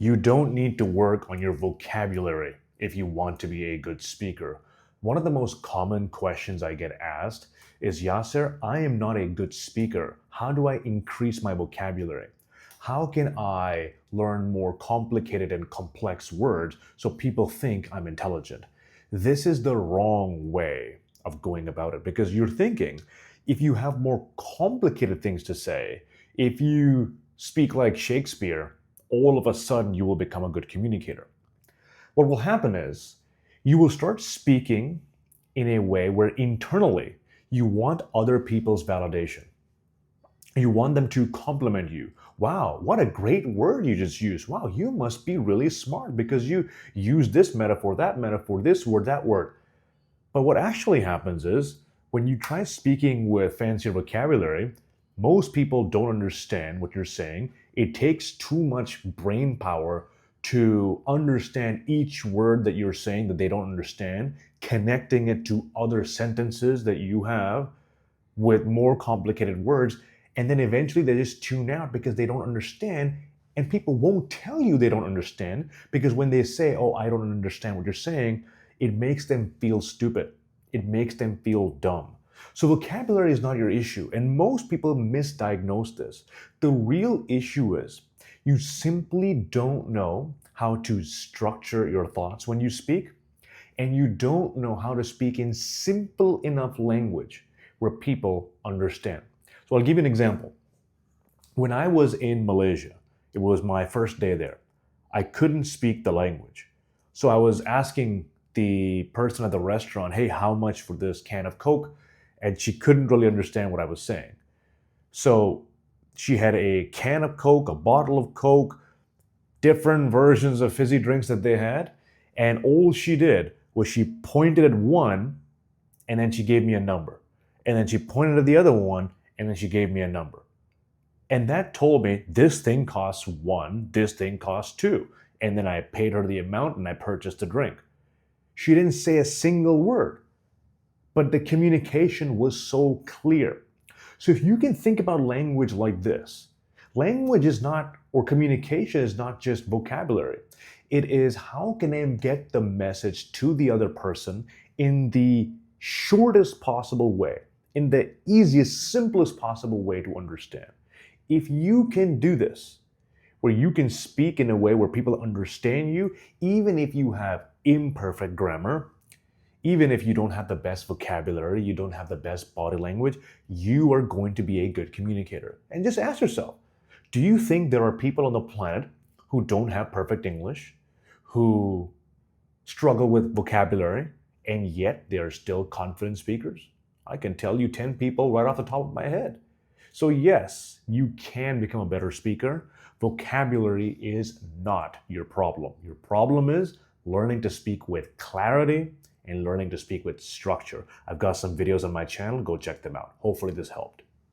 You don't need to work on your vocabulary if you want to be a good speaker. One of the most common questions I get asked is, Yasser, I am not a good speaker. How do I increase my vocabulary? How can I learn more complicated and complex words so people think I'm intelligent? This is the wrong way of going about it because you're thinking if you have more complicated things to say, if you speak like Shakespeare, all of a sudden you will become a good communicator. What will happen is you will start speaking in a way where internally you want other people's validation. You want them to compliment you. Wow, what a great word you just used. Wow, you must be really smart because you use this metaphor, this word, that word. But what actually happens is when you try speaking with fancier vocabulary, most people don't understand what you're saying. It takes too much brain power to understand each word that you're saying that they don't understand, connecting it to other sentences that you have with more complicated words. And then eventually they just tune out because they don't understand. And people won't tell you they don't understand because when they say, oh, I don't understand what you're saying, it makes them feel stupid. It makes them feel dumb. So vocabulary is not your issue. And most people misdiagnose this. The real issue is you simply don't know how to structure your thoughts when you speak, and you don't know how to speak in simple enough language where people understand. So I'll give you an example. When I was in Malaysia, it was my first day there. I couldn't speak the language. So I was asking the person at the restaurant, hey, how much for this can of Coke? And she couldn't really understand what I was saying. So she had a can of Coke, a bottle of Coke, different versions of fizzy drinks that they had. And all she did was she pointed at one and then she gave me a number. And then she pointed at the other one and then she gave me a number. And that told me this thing costs one, this thing costs two. And then I paid her the amount and I purchased a drink. She didn't say a single word, but the communication was so clear. So if you can think about language like this, language is not, or communication is not just vocabulary. It is how can I get the message to the other person in the shortest possible way, in the easiest, simplest possible way to understand. If you can do this, where you can speak in a way where people understand you, even if you have imperfect grammar, even if you don't have the best vocabulary, you don't have the best body language, you are going to be a good communicator. And just ask yourself, do you think there are people on the planet who don't have perfect English, who struggle with vocabulary, and yet they are still confident speakers? I can tell you 10 people right off the top of my head. So yes, you can become a better speaker. Vocabulary is not your problem. Your problem is learning to speak with clarity and learning to speak with structure. I've got some videos on my channel. Go check them out. Hopefully this helped.